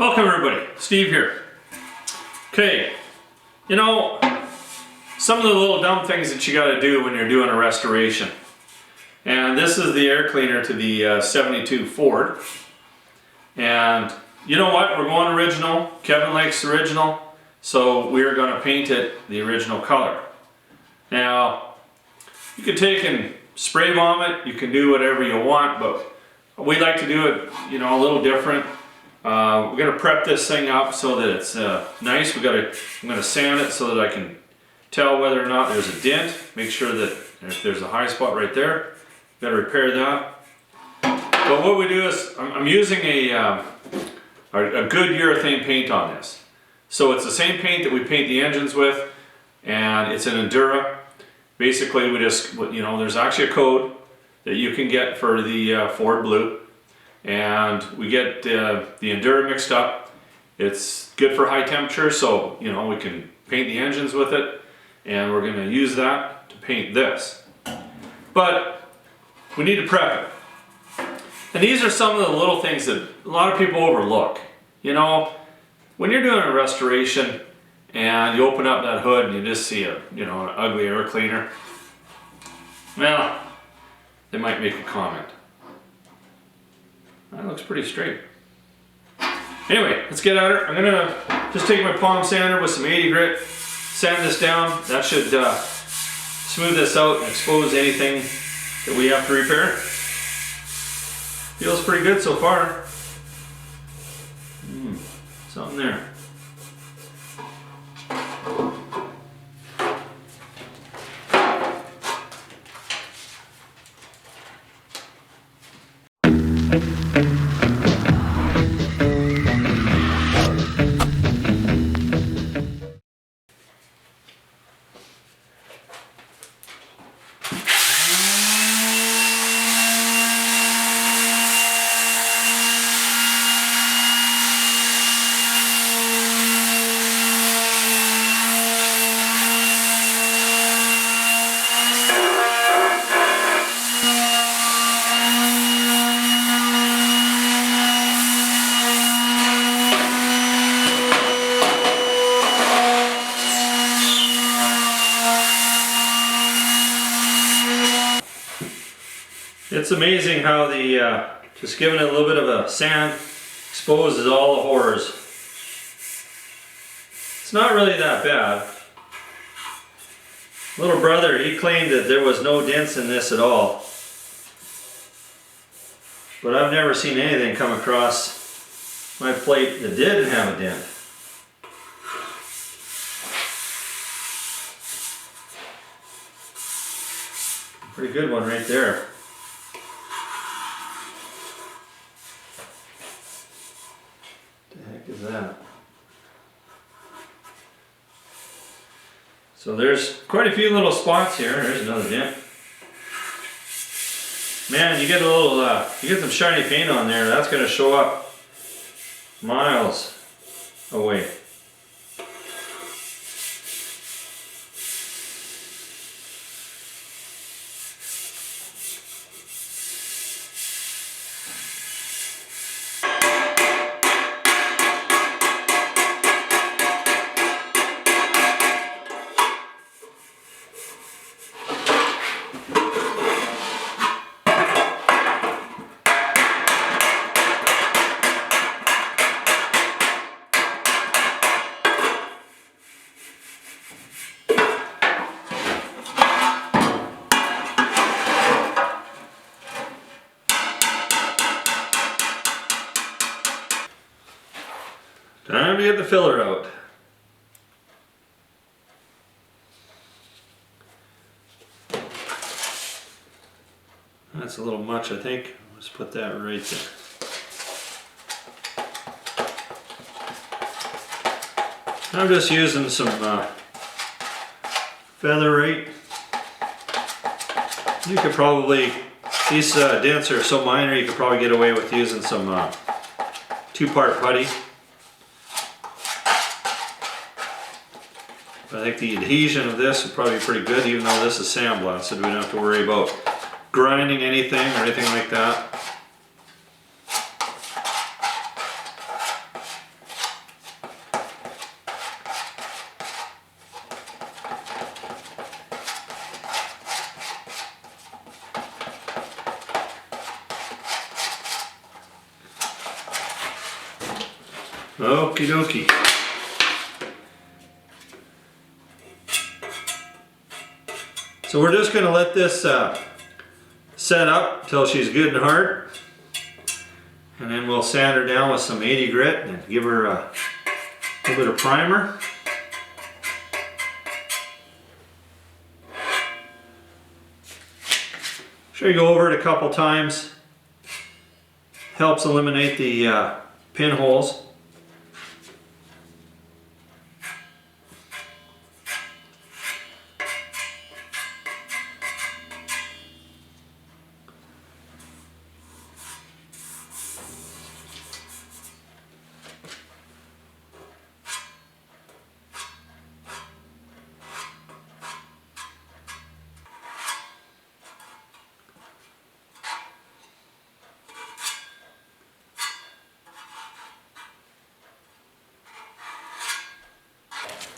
Welcome everybody, Steve here. Okay, you know, some of the little dumb things that you got to do when you're doing a restoration. And this is the air cleaner to the 72 Ford. And you know what, we're going original. Kevin likes original, so we're going to paint it the original color. Now, you can take and spray bomb it, you can do whatever you want, but we like to do it, you know, a little different. We're going to prep this thing up so that it's nice. I'm going to sand it so that I can tell whether or not there's a dent. Make sure that if there's a high spot right there, got to repair that. But what we do is, I'm using a good urethane paint on this. So it's the same paint that we paint the engines with, and it's an Endura. Basically, we just, you know, there's actually a code that you can get for the Ford Blue. And we get the Endura mixed up. It's good for high temperature, so you know we can paint the engines with it, and we're going to use that to paint this. But we need to prep it. And these are some of the little things that a lot of people overlook. You know, when you're doing a restoration and you open up that hood and you just see an ugly air cleaner, well, they might make a comment. That looks pretty straight. Anyway, let's get at it. I'm gonna just take my palm sander with some 80 grit, sand this down. That should smooth this out and expose anything that we have to repair. Feels pretty good so far. Something there. It's amazing how the just giving it a little bit of a sand exposes all the horrors. It's not really that bad. Little brother, he claimed that there was no dents in this at all. But I've never seen anything come across my plate that didn't have a dent. Pretty good one right there. Is that? So there's quite a few little spots here. There's another dent. Man, you get a little, you get some shiny paint on there. That's going to show up miles away. Time to get the filler out. That's a little much, I think. Let's put that right there. I'm just using some Featherweight. You could probably, these dents are so minor, you could probably get away with using some 2-part putty. I think the adhesion of this would probably be pretty good, even though this is sandblasted. We don't have to worry about grinding anything or anything like that. Okie dokie. So we're just going to let this set up till she's good and hard. And then we'll sand her down with some 80 grit and give her a little bit of primer. Sure you go over it a couple times. Helps eliminate the pinholes.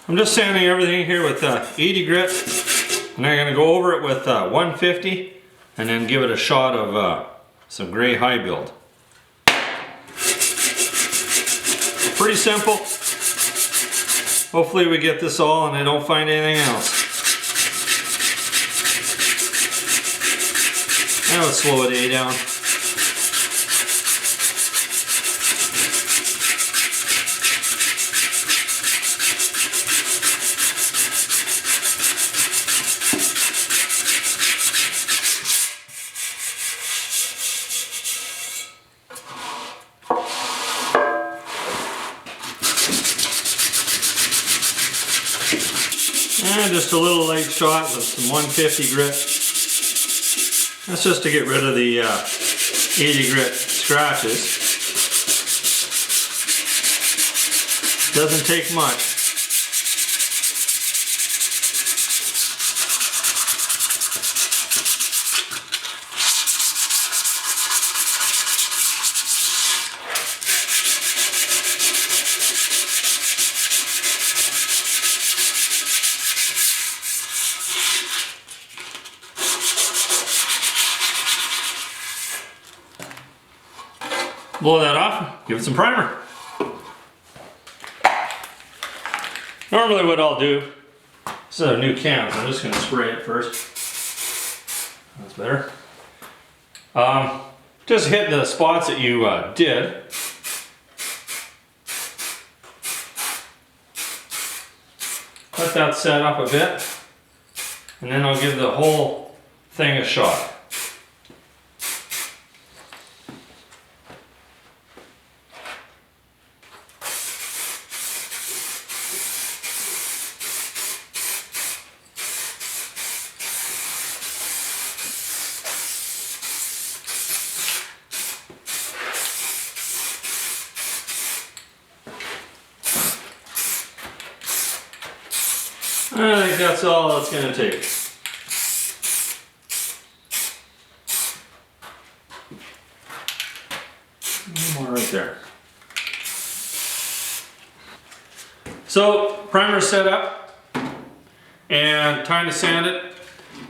I'm just sanding everything here with 80 grit, and I'm going to go over it with 150 and then give it a shot of some gray high build. Pretty simple. Hopefully we get this all and I don't find anything else. That would slow a day down. And just a little light shot with some 150 grit. That's just to get rid of the 80 grit scratches. Doesn't take much. Blow that off, give it some primer. Normally what I'll do, this is a new can, so I'm just going to spray it first. That's better. Just hit the spots that you did. Let that set up a bit, and then I'll give the whole thing a shot. I think that's all it's going to take. One more right there. So, primer set up and time to sand it.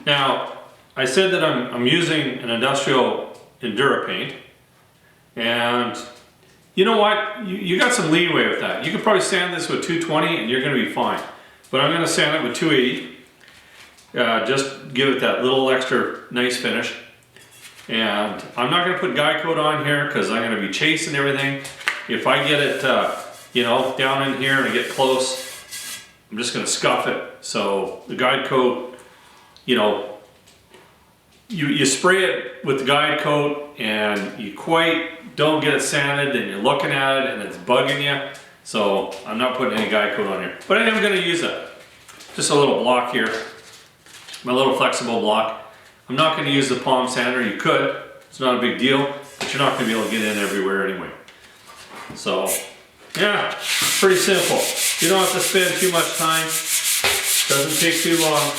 Now, I said that I'm using an industrial Endura paint, and you know what? You got some leeway with that. You could probably sand this with 220 and you're going to be fine. But I'm going to sand it with 280, just give it that little extra nice finish. And I'm not going to put guide coat on here because I'm going to be chasing everything. If I get it, you know, down in here and I get close, I'm just going to scuff it. So the guide coat, you know, you spray it with the guide coat and you quite don't get it sanded, and you're looking at it and it's bugging you. So I'm not putting any guide coat on here, but I am going to use it. Just a little block here, my little flexible block. I'm not going to use the palm sander. You could, it's not a big deal, but you're not going to be able to get in everywhere anyway. So yeah, pretty simple. You don't have to spend too much time. Doesn't take too long.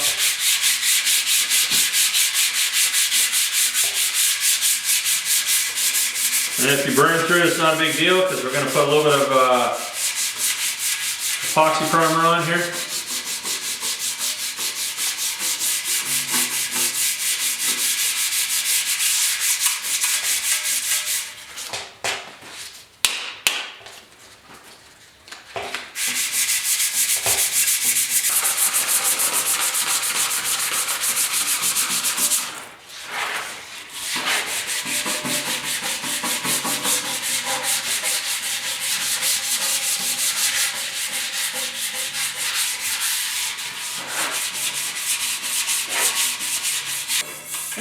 And if you burn through it, it's not a big deal because we're going to put a little bit of epoxy primer on here.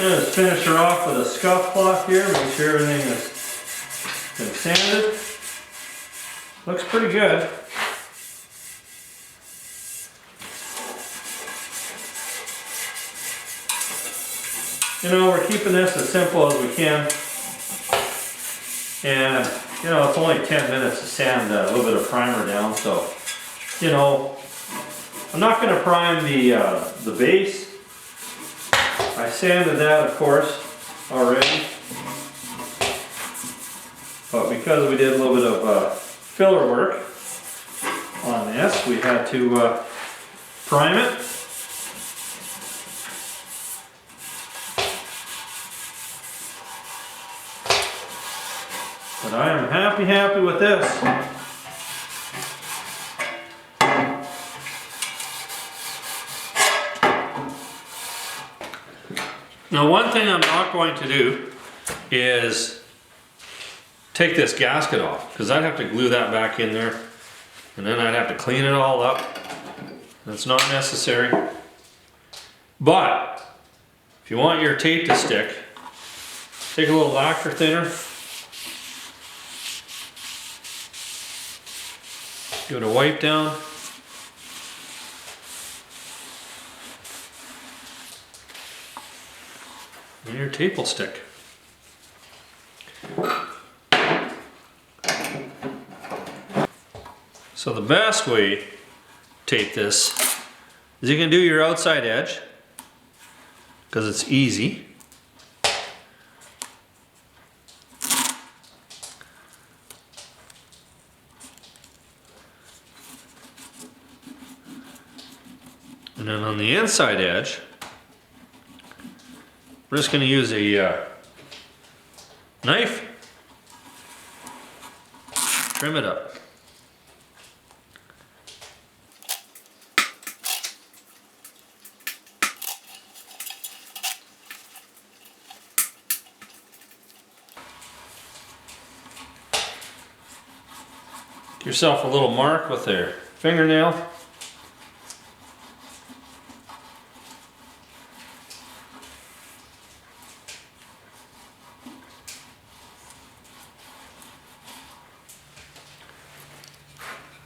Just finish her off with a scuff cloth here, make sure everything is been sanded. Looks pretty good. You know, we're keeping this as simple as we can. And, you know, it's only 10 minutes to sand a little bit of primer down, so, you know, I'm not going to prime the base. I sanded that, of course, already. But because we did a little bit of filler work on this, we had to prime it. But I am happy with this. Now, one thing I'm not going to do is take this gasket off, because I'd have to glue that back in there, and then I'd have to clean it all up. That's not necessary. But if you want your tape to stick, take a little lacquer thinner, give it a wipe down. And your tape will stick. So the best way to tape this is you can do your outside edge, because it's easy. And then on the inside edge, we're just going to use a knife, trim it up. Get yourself a little mark with your fingernail.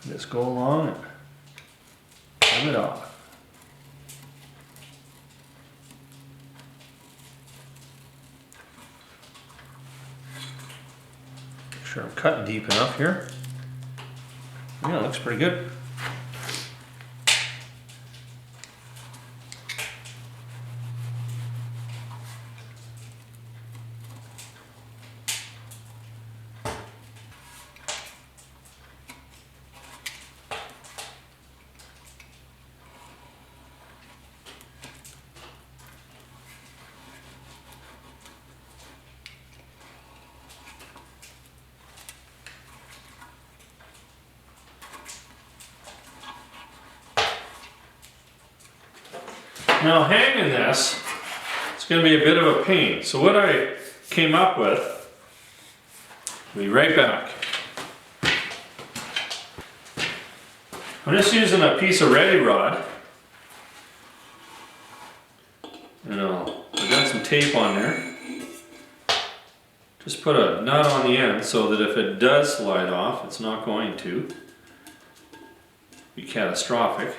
Just go along and trim it off. Make sure I'm cutting deep enough here. Yeah, it looks pretty good. Now hanging this, it's going to be a bit of a pain. So what I came up with, I'll be right back. I'm just using a piece of ready rod. And I've got some tape on there. Just put a nut on the end so that if it does slide off, it's not going to be catastrophic.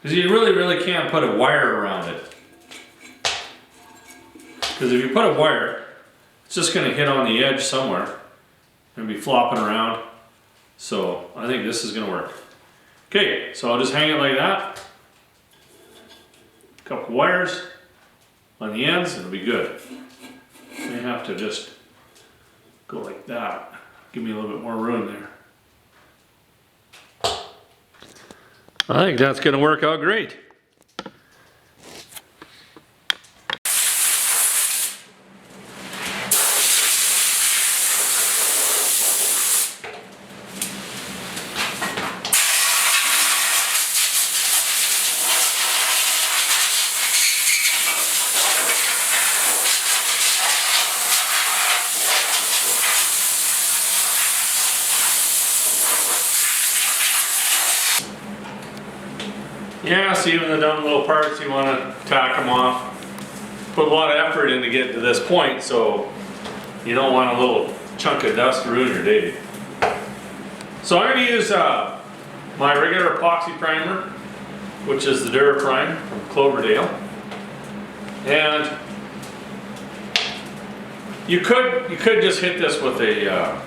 Because you really can't put a wire around it. Because if you put a wire, it's just going to hit on the edge somewhere and be flopping around. So I think this is going to work. Okay, so I'll just hang it like that. A couple wires on the ends, and it'll be good. You have to just go like that. Give me a little bit more room there. I think that's going to work out great. even the dumb little parts, you want to tack them off. Put a lot of effort in to get to this point, so you don't want a little chunk of dust to ruin your day. So I'm going to use my regular epoxy primer, which is the Duraprime from Cloverdale. And you could just hit this with a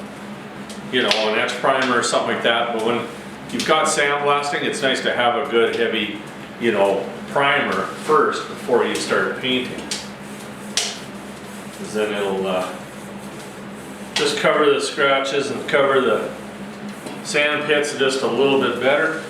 you know, an etch primer or something like that, but when you've got sandblasting, it's nice to have a good heavy, you know, primer first before you start painting. Because then it'll just cover the scratches and cover the sand pits just a little bit better.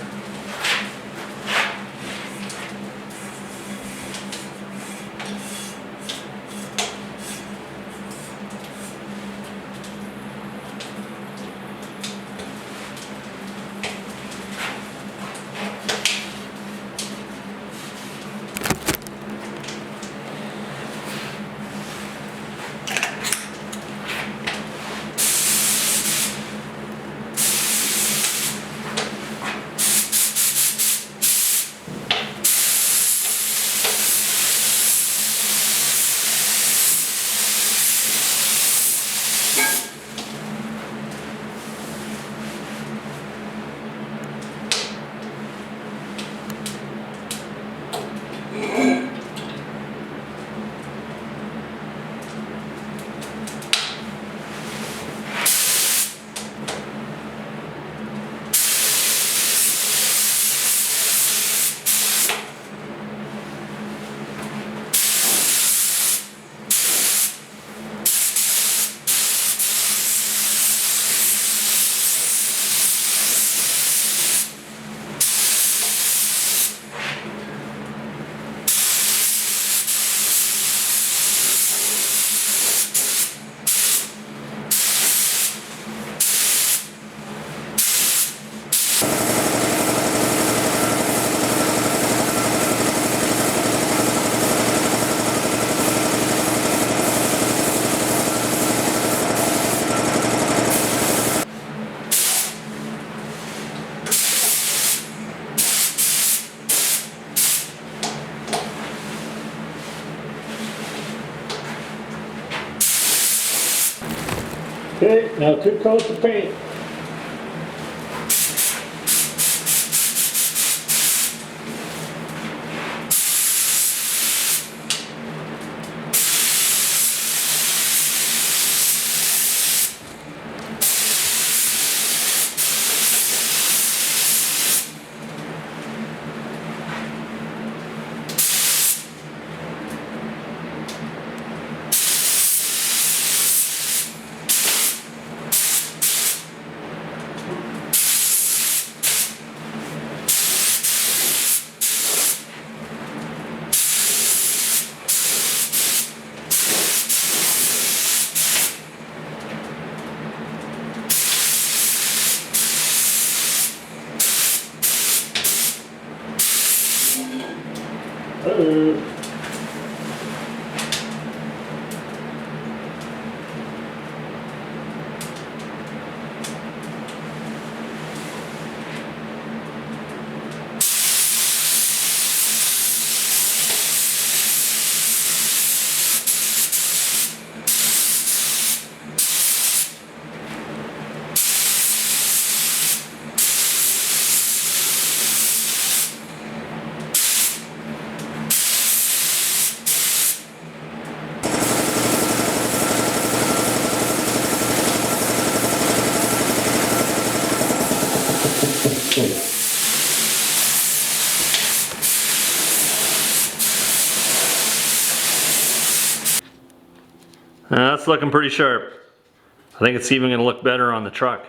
Okay, now 2 coats of paint. That's looking pretty sharp. I think it's even going to look better on the truck.